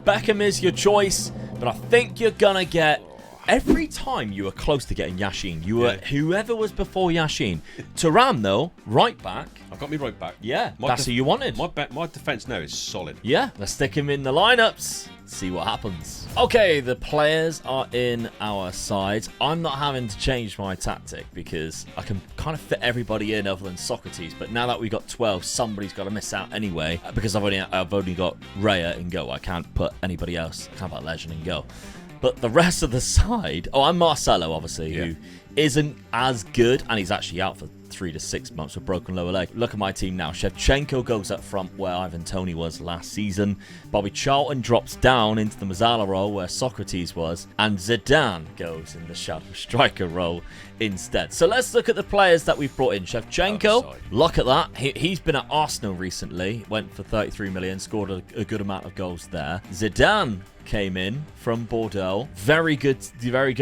Beckham is your choice, but I think you're going to get... Every time you were close to getting Yashin, you were whoever was before Yashin. Thuram, though, right back. I've got me right back. Yeah, that's who you wanted. My defence now is solid. Yeah, let's stick him in the lineups. See what happens. Okay, the players are in our sides. I'm not having to change my tactic because I can kind of fit everybody in other than Socrates. But now that we've got 12, somebody's got to miss out anyway. Because I've only got Raya in goal. I can't put anybody else. I can't put Legend in goal. But the rest of the side... Oh, and Marcelo, obviously, who isn't as good. And he's actually out for 3 to 6 months with broken lower leg. Look at my team now. Shevchenko goes up front where Ivan Toney was last season. Bobby Charlton drops down into the Mazzala role where Socrates was. And Zidane goes in the shadow striker role instead. So let's look at the players that we've brought in. Shevchenko, look at that. He's been at Arsenal recently. Went for 33 million, scored a good amount of goals there. Zidane came in from Bordeaux. Very good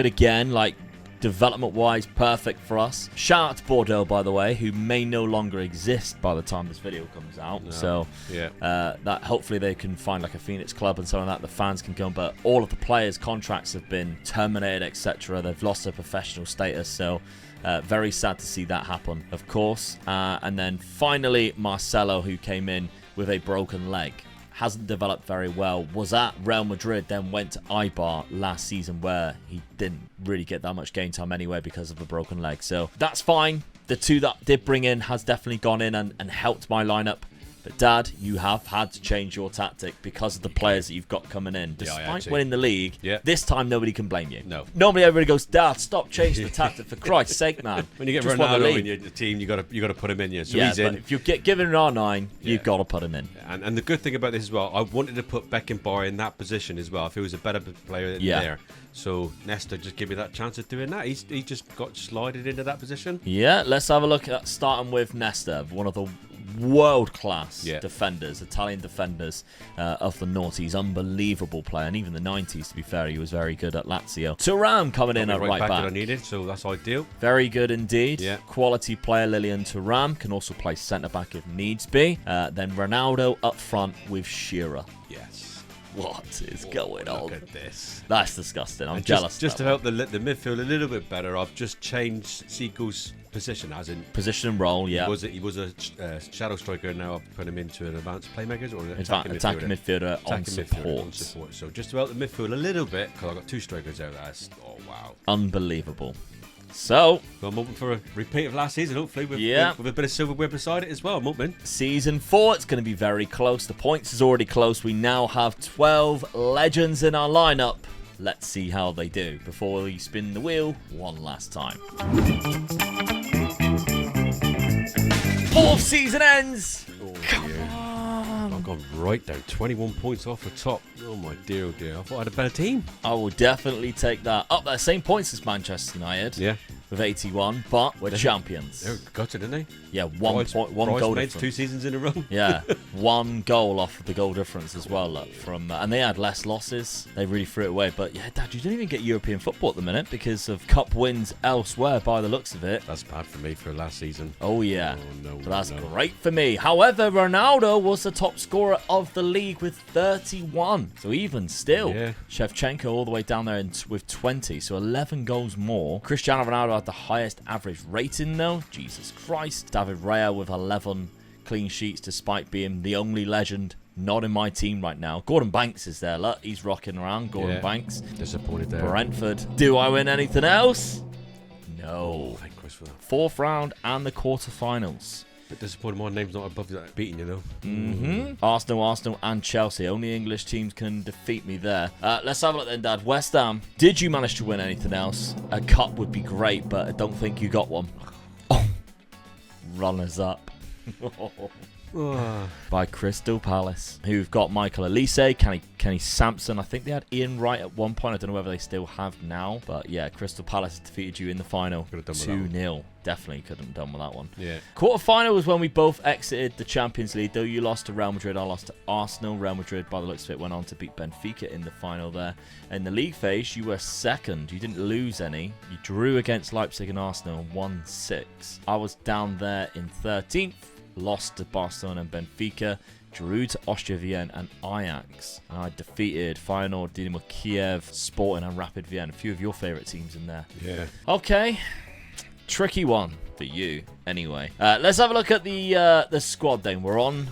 again, like development-wise, perfect for us. Shout out to Bordeaux, by the way, who may no longer exist by the time this video comes out. No. So yeah, that hopefully they can find like a Phoenix club and so on that the fans can go. But all of the players' contracts have been terminated, etc. They've lost their professional status. So very sad to see that happen, of course. And then finally, Marcelo, who came in with a broken leg. Hasn't developed very well, was at Real Madrid, then went to Eibar last season where he didn't really get that much game time anyway because of a broken leg. So that's fine. The two that did bring in has definitely gone in and helped my lineup. But Dad, you have had to change your tactic because of the players that you've got coming in. Despite winning the league, this time nobody can blame you. No. Normally everybody goes, Dad, stop changing the tactic for Christ's sake, man. When you get Just won the Ronaldo league. in your team, you got to put him in. Yeah, so Yeah, he's in. but if you get given an R9, you've got to put him in. And the good thing about this as well, I wanted to put Beckenbauer in that position as well. If he was a better player in there. So Nesta just gave me that chance of doing that. He just got slided into that position. Yeah, let's have a look at starting with Nesta, one of the world-class defenders, Italian defenders of the noughties. Unbelievable player, and even the 90s, to be fair, he was very good at Lazio. Thuram coming in at right back. That I needed, so that's ideal. Very good indeed. Yeah. Quality player, Lilian Thuram. Can also play centre-back if needs be. Then Ronaldo up front with Shearer. Yes. What is going on? Look at this. That's disgusting. I'm jealous. Just to help the midfield a little bit better, I've just changed Seagull's position, as in position and role. Yeah, he was a shadow striker. Now I've put him into an advanced playmakers or an attacking midfielder on support. So just to help the midfield a little bit, because I've got two strikers out there. Oh wow, unbelievable. So I'm hoping for a repeat of last season, hopefully with a bit of silverware beside it as well. I'm hoping. Season 4, it's going to be very close. The points is already close. We now have 12 legends in our lineup. Let's see how they do before we spin the wheel one last time. 4th season ends. Come on. I've gone right down. 21 points off the top. Oh my dear, oh dear. I thought I had a better team. I will definitely take that. Up there, same points as Manchester United. Yeah. With 81, but we're champions. They got it, didn't they? Yeah, one goal difference. 2 seasons in a row. Yeah, 1 goal off the goal difference as well. Look, and they had less losses. They really threw it away. But yeah, Dad, you don't even get European football at the minute because of cup wins elsewhere. By the looks of it, that's bad for me for last season. Oh yeah, no, but that's great for me. However, Ronaldo was the top scorer of the league with 31. So even still, Shevchenko all the way down there with 20. So 11 goals more. Cristiano Ronaldo had the highest average rating though. Jesus Christ. David Raya with 11 clean sheets despite being the only legend not in my team right now. Gordon Banks is there. Look, he's rocking around. Gordon Banks. Disappointed there. Brentford. Do I win anything else? No. Oh, thank Christ for that. 4th round and the quarterfinals. Bit disappointed my name's not above that beating you though. Arsenal and Chelsea. Only English teams can defeat me there. Let's have a look then, Dad. West Ham. Did you manage to win anything else? A cup would be great, but I don't think you got one. Oh. Runners up. By Crystal Palace, who've got Michael Elise, Kenny Sampson. I think they had Ian Wright at one point. I don't know whether they still have now. But yeah, Crystal Palace defeated you in the final 2-0. Definitely couldn't have done with that one. Yeah. Quarterfinal was when we both exited the Champions League. Though you lost to Real Madrid, I lost to Arsenal. Real Madrid, by the looks of it, went on to beat Benfica in the final there. In the league phase, you were second. You didn't lose any. You drew against Leipzig and Arsenal 1-6. I was down there in 13th. Lost to Barcelona and Benfica, drew to Austria Vienna and Ajax. And I defeated Feyenoord, Dynamo Kiev, Sporting and Rapid Vienna. A few of your favourite teams in there. Yeah. Okay. Tricky one for you, anyway. Let's have a look at the squad then. We're on,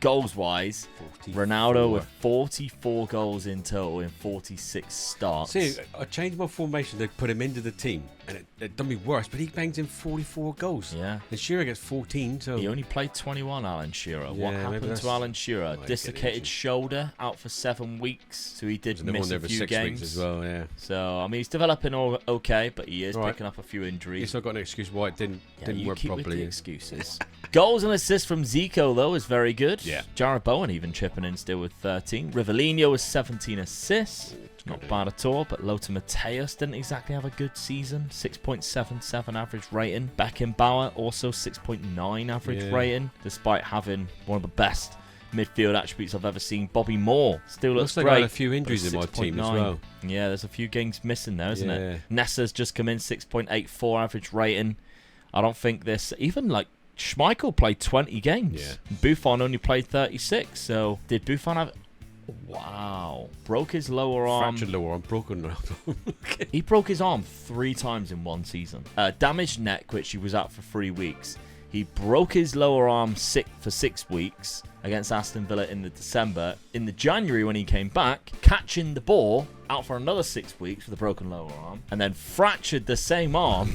goals-wise, Ronaldo with 44 goals in total in 46 starts. See, I changed my formation to put him into the team, and it done me worse, but he bangs in 44 goals. Yeah. And Shearer gets 14, so... He only played 21, Alan Shearer. What Yeah, maybe happened to Alan Shearer? Dislocated shoulder, out for 7 weeks, so he did miss a few games. As well, yeah. So, I mean, he's developing okay, but he is picking up a few injuries. He's not got an excuse why it didn't work keep properly. With the excuses. Goals and assists from Zico, though, is very good. Yeah. Jared Bowen even chipping in still with 13. Rivellino with 17 assists. Not bad at all, but Lothar Matthäus didn't exactly have a good season. 6.77 average rating. Beckenbauer also 6.9 average rating, despite having one of the best midfield attributes I've ever seen. Bobby Moore still looks like great. I had a few injuries in my team as well. Yeah, there's a few games missing there, isn't it? Nessa's just come in, 6.84 average rating. I don't think this, even like Schmeichel played 20 games. Yeah. Buffon only played 36. So did Buffon have... Wow. Broke his lower arm. Fractured lower arm, broken arm. He broke his arm 3 times in one season. Damaged neck, which he was out for 3 weeks. He broke his lower arm for 6 weeks against Aston Villa in the December. In the January, when he came back, catching the ball, out for another 6 weeks with a broken lower arm, and then fractured the same arm,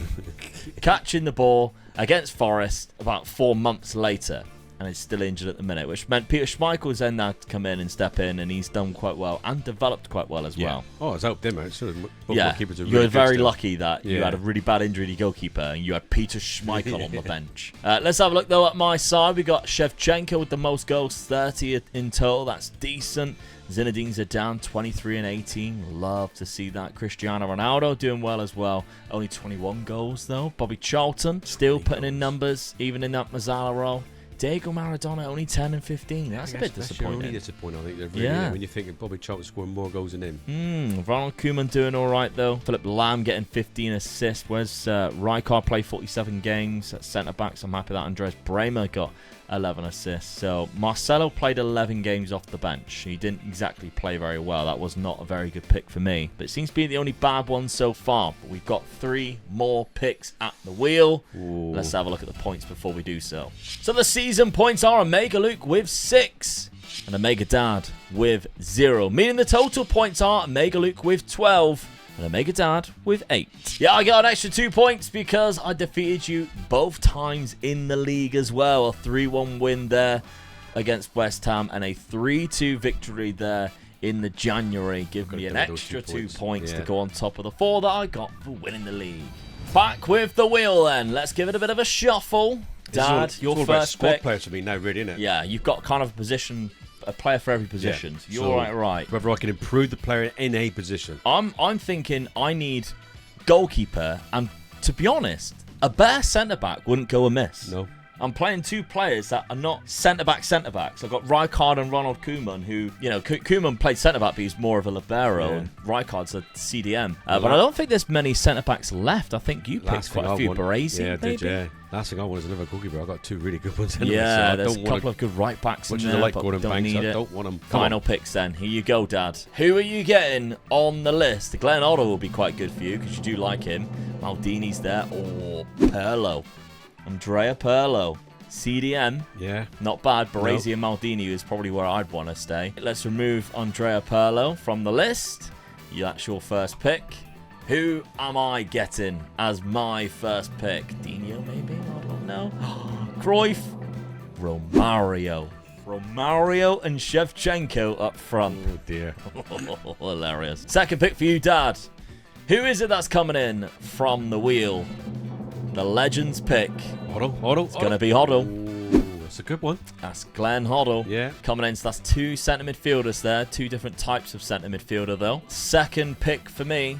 catching the ball against Forest about 4 months later. And is still injured at the minute, which meant Peter Schmeichel's then had to come in and step in, and he's done quite well and developed quite well as well. Oh, it's helped him out. So You're very lucky that you had a really bad injury to goalkeeper and you had Peter Schmeichel on the bench. Let's have a look, though, at my side. We got Shevchenko with the most goals, 30 in total. That's decent. Zinedine Zidane, 23 and 18. Love to see that. Cristiano Ronaldo doing well as well. Only 21 goals, though. Bobby Charlton still putting in numbers, even in that Mazzala role. Diego Maradona only 10 and 15. That's a bit disappointing. Really disappointing, I think. They're really, when you think of Bobby Charlton scoring more goals than him. Ronald Koeman doing all right, though. Philip Lahm getting 15 assists. Whereas Rijkaard played 47 games at centre-backs. I'm happy that Andreas Bremer got 11 assists. So Marcelo played 11 games off the bench. He didn't exactly play very well. That was not a very good pick for me. But it seems to be the only bad one so far. But we've got 3 more picks at the wheel. Ooh. Let's have a look at the points before we do so. So the season points are Omega Luke with 6 and Omega Dad with 0. Meaning the total points are Omega Luke with 12 and Omega Dad with 8. Yeah, I got an extra 2 points because I defeated you both times in the league as well. A 3-1 win there against West Ham and a 3-2 victory there in the January. Give me an extra 2 points to go on top of the 4 that I got for winning the league. Back with the wheel then. Let's give it a bit of a shuffle. Dad, your first squad pick. players for me now, really, isn't it? Yeah, you've got kind of a position, a player for every position. So you're right. Whether I can improve the player in a position. I'm thinking I need goalkeeper, and to be honest, a better centre-back wouldn't go amiss. No. I'm playing 2 players that are not centre-backs. I've got Rijkaard and Ronald Koeman, who, Koeman played centre-back, but he's more of a libero, and Rijkaard's a CDM. But I don't think there's many centre-backs left. I think you picked quite a few. Baresi, maybe? Last thing I want is another goalkeeper. I've got 2 really good ones. Yeah, there's a couple of good right-backs in there, like but Gordon don't Banks, need it. I don't want them. Final picks then. Here you go, Dad. Who are you getting on the list? Glenn Otto will be quite good for you because you do like him. Maldini's there. Or Pirlo. Andrea Pirlo. CDM. Yeah. Not bad. Baresi and Maldini is probably where I'd want to stay. Let's remove Andrea Pirlo from the list. That's your first pick. Who am I getting as my first pick? Dino, maybe? I don't know. Cruyff. Romario and Shevchenko up front. Oh, dear. Hilarious. Second pick for you, Dad. Who is it that's coming in from the wheel? The Legends pick. Hoddle. It's going to be Hoddle. That's a good one. That's Glenn Hoddle. Yeah. Coming in, so that's 2 centre midfielders there. 2 different types of centre midfielder, though. Second pick for me.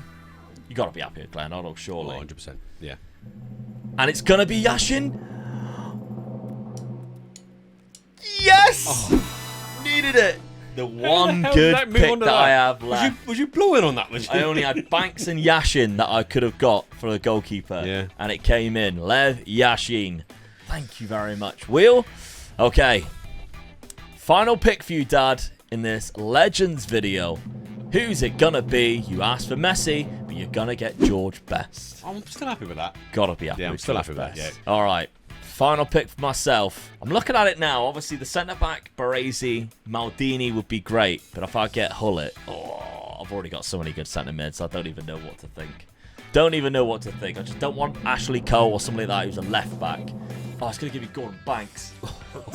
You got to be happy with Glenn Hoddle, surely. 100%. Yeah. And it's going to be Yashin. Yes! Oh. Needed it. The one good pick that I have left. Was you blowing on that? I only had Banks and Yashin that I could have got for the goalkeeper. Yeah. And it came in. Lev Yashin. Thank you very much, Will. Okay. Final pick for you, Dad, in this Legends video. Who's it gonna be? You asked for Messi, but you're gonna get George Best. I'm still happy with that. Gotta be happy with I'm still George happy with Best. that, All right. final pick for myself. I'm looking at it now. Obviously, the centre-back, Baresi, Maldini would be great. But if I get Hullet, I've already got so many good centre-mids. I don't even know what to think. Don't even know what to think. I just don't want Ashley Cole or somebody like that who's a left-back. Oh, it's going to give you Gordon Banks.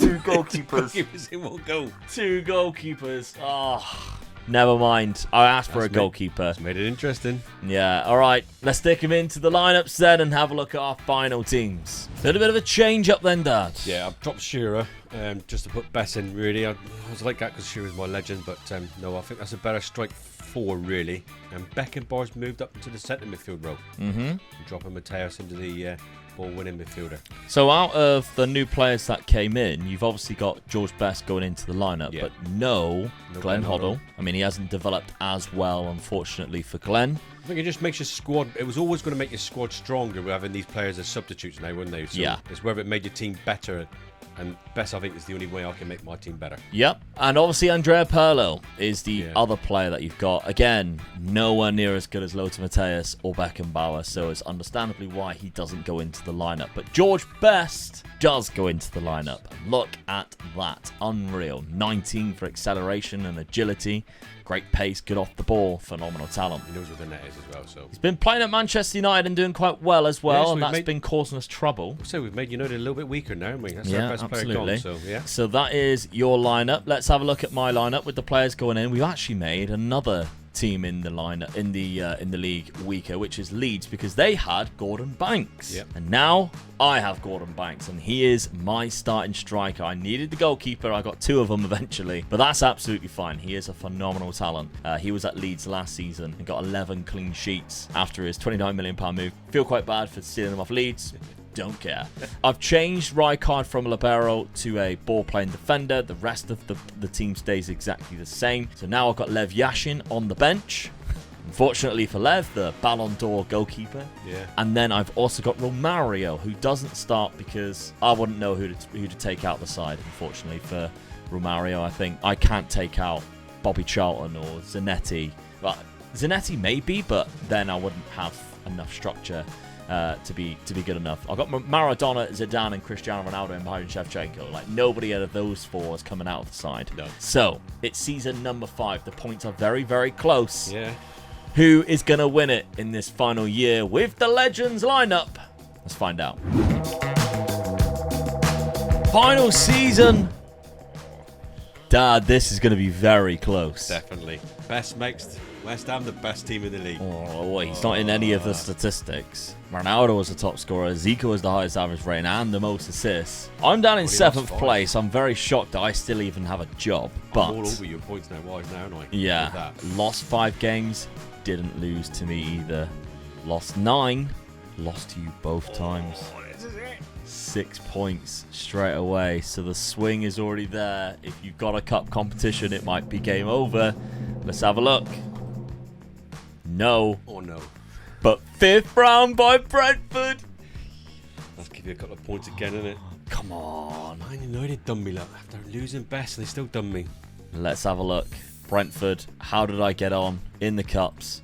2 goalkeepers. 2 goalkeepers in one goal. 2 goalkeepers. Oh, never mind. I asked for a goalkeeper. That's made it interesting. Yeah, all right. Let's stick him into the lineups then and have a look at our final teams. A little bit of a change up then, Dad. Yeah, I've dropped Shearer just to put Bess in, really. I was like that because Shearer's my legend, but no, I think that's a better strike 4, really. And Beckenbauer's moved up into the centre midfield role. Mm-hmm. Dropping Mateus into the ball-winning midfielder. So out of the new players that came in, you've obviously got George Best going into the lineup, but no Glenn Hoddle. I mean, he hasn't developed as well, unfortunately, for Glenn. I think it just makes your squad... It was always going to make your squad stronger with having these players as substitutes now, wouldn't they? So yeah. It's whether it made your team better. And Best, I think, is the only way I can make my team better. Yep. And obviously, Andrea Pirlo is the other player that you've got. Again, nowhere near as good as Lothar Matthäus or Beckenbauer, so it's understandably why he doesn't go into the lineup. But George Best does go into the lineup. Look at that. Unreal. 19 for acceleration and agility. Great pace, good off the ball, phenomenal talent. He knows where the net is as well. So he's been playing at Manchester United and doing quite well as well, and that's been causing us trouble. So we've made United a little bit weaker now, haven't we? That's our best absolutely. Player gone, so, yeah. So that is your lineup. Let's have a look at my lineup with the players going in. We've actually made another team in the lineup in the league weaker, which is Leeds, because they had Gordon Banks. Yep. And now I have Gordon Banks, and he is my starting striker. I needed the goalkeeper. I got 2 of them eventually, but that's absolutely fine. He is a phenomenal talent. He was at Leeds last season and got 11 clean sheets after his £29 million move. Feel quite bad for stealing him off Leeds. Don't care. I've changed Rijkaard from a libero to a ball-playing defender. The rest of the team stays exactly the same. So now I've got Lev Yashin on the bench. Unfortunately for Lev, the Ballon d'Or goalkeeper. Yeah. And then I've also got Romario, who doesn't start because I wouldn't know who to take out the side, unfortunately, for Romario. I think I can't take out Bobby Charlton or Zanetti. Well, Zanetti maybe, but then I wouldn't have enough structure to be good enough. I've got Maradona, Zidane, and Cristiano Ronaldo and behind Shevchenko. Like, nobody out of those 4 is coming out of the side. No. So it's season number 5. The points are very, very close. Yeah. Who is going to win it in this final year with the Legends lineup? Let's find out. Final season. Dad, this is going to be very close. Definitely. Best makes West Ham the best team in the league. Oh, well, he's not in any of the statistics. Ronaldo was the top scorer. Zico was the highest average rating and the most assists. I'm down in 7th place. I'm very shocked that I still even have a job. But I'm all over your points now. Wise now, aren't I? Yeah. Lost 5 games. Didn't lose to me either. Lost 9. Lost to you both times. 6 points straight away. So the swing is already there. If you've got a cup competition, it might be game over. Let's have a look. No. Oh, no. But 5th round by Brentford. Let's give you a couple of points again, innit? Come on. Man United done me, look. After losing Best, they still done me. Let's have a look. Brentford, how did I get on in the cups?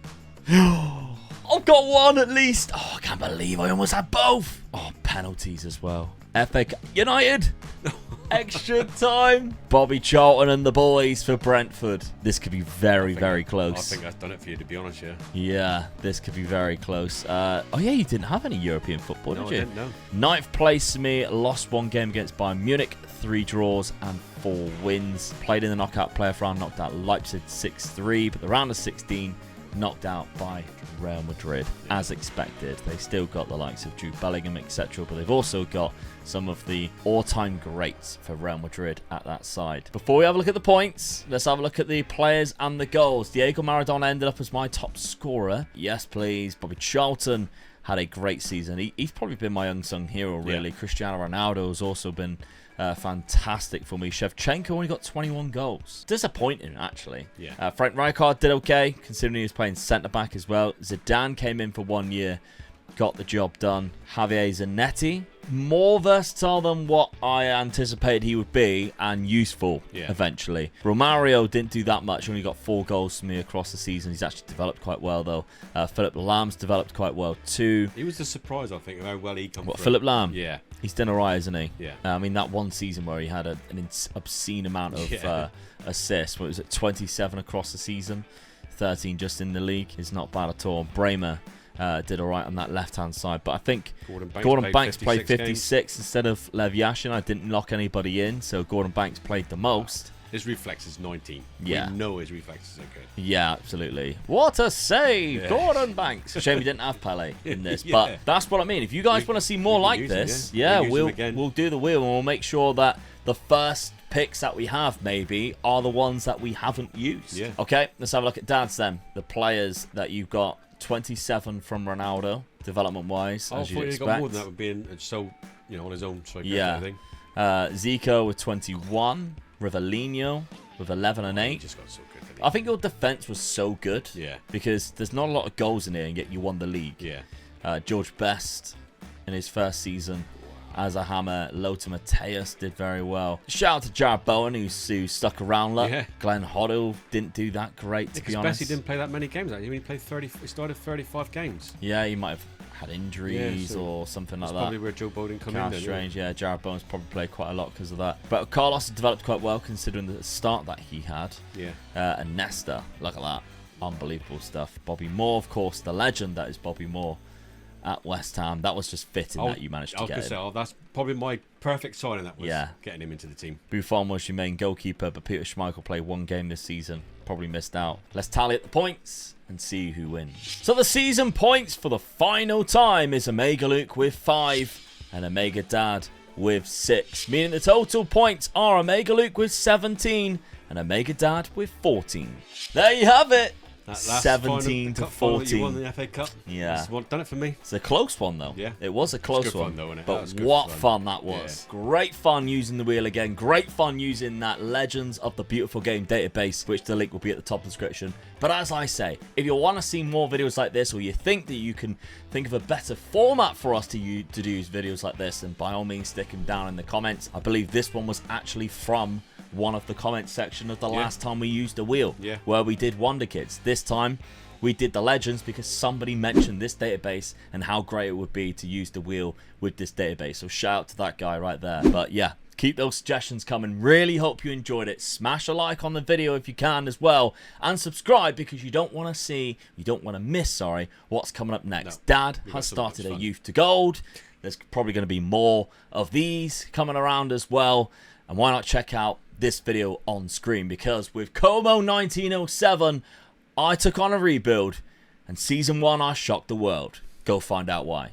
I've got 1 at least. Oh, I can't believe I almost had both. Oh, penalties as well. FA United. Extra time. Bobby Charlton and the boys for Brentford. This could be very, very close. I think that's done it for you, to be honest, yeah. Yeah, this could be very close. Oh, yeah, you didn't have any European football, did you? I didn't, no. 9th place for me. Lost 1 game against Bayern Munich. 3 draws and 4 wins. Played in the knockout playoff round. Knocked out Leipzig 6-3. But the round of 16, knocked out by Real Madrid, as expected. They still got the likes of Jude Bellingham, etc., but they've also got some of the all-time greats for Real Madrid at that side. Before we have a look at the points, let's have a look at the players and the goals. Diego Maradona ended up as my top scorer. Yes, please. Bobby Charlton had a great season. He's probably been my unsung hero, really. Yeah. Cristiano Ronaldo has also been fantastic for me. Shevchenko only got 21 goals. Disappointing, actually. Yeah. Frank Rijkaard did okay, considering he was playing centre-back as well. Zidane came in for 1 year, got the job done. Javier Zanetti more versatile than what I anticipated he would be, and useful eventually. Romario didn't do that much, only got 4 goals for me across the season. He's actually developed quite well, though. Philip Lamb's developed quite well, too. He was the surprise, I think, of how well he come through. Philip Lamb? Yeah. He's done alright, isn't he? Yeah. I mean, that one season where he had an obscene amount of assists. What was it, 27 across the season? 13 just in the league. Is not bad at all. Bremer did alright on that left-hand side. But I think Gordon Banks played 56 instead of Lev Yashin. I didn't lock anybody in, so Gordon Banks played the most. His reflex is 19. Yeah. We know his reflexes are good. Yeah, absolutely. What a save! Yeah. Gordon Banks. Shame we didn't have Pele in this, but that's what I mean. If you guys want to see more like this, we'll do the wheel, and we'll make sure that the first picks that we have maybe are the ones that we haven't used. Yeah. Okay, let's have a look at Dad's then. The players that you've got. 27 from Ronaldo, development-wise, as you'd expect. Got more than that, with being so, on his own striker. Yeah. Kind of thing. Zico with 21, Rivellino with 11 and 8. He just got so good, didn't he? I think your defense was so good. Yeah. Because there's not a lot of goals in here, and yet you won the league. Yeah. George Best in his first season. As a hammer, Lothar Matthäus did very well. Shout out to Jared Bowen, who stuck around. Glenn Hoddle didn't do that great, to be honest. Bessie didn't play that many games. He only played 30. He started 35 games. Yeah, he might have had injuries or something like that. Probably where Joe Bowden come in. Strange, yeah. Jared Bowen's probably played quite a lot because of that. But Carlos has developed quite well considering the start that he had. Yeah. And Nesta, look at that, unbelievable stuff. Bobby Moore, of course, the legend that is Bobby Moore. At West Ham, that was just fitting that you managed to get him. That's probably my perfect signing. That was getting him into the team. Buffon was your main goalkeeper, but Peter Schmeichel played 1 game this season. Probably missed out. Let's tally up the points and see who wins. So the season points for the final time is Omega Luke with 5 and Omega Dad with 6. Meaning the total points are Omega Luke with 17 and Omega Dad with 14. There you have it. 17 to 14. You won the FA Cup. Yeah. That's done it for me. It's a close one, though. Yeah. It was a close one. Fun, though, wasn't it? But what fun that was. Yeah. Great fun using the wheel again. Great fun using that Legends of the Beautiful Game database, which the link will be at the top of the description. But as I say, if you want to see more videos like this, or you think that you can think of a better format for us to use videos like this, then by all means stick them down in the comments. I believe this one was actually from one of the comment section of the last time we used a wheel, where we did Wonder Kids. This time we did the Legends because somebody mentioned this database and how great it would be to use the wheel with this database. So shout out to that guy right there. But yeah, keep those suggestions coming. Really hope you enjoyed it. Smash a like on the video if you can as well, and subscribe because you don't want to miss what's coming up next. Dad has started a Youth to Gold. There's probably going to be more of these coming around as well. And why not check out this video on screen, because with Como 1907 I took on a rebuild, and season 1 I shocked the world. Go find out why.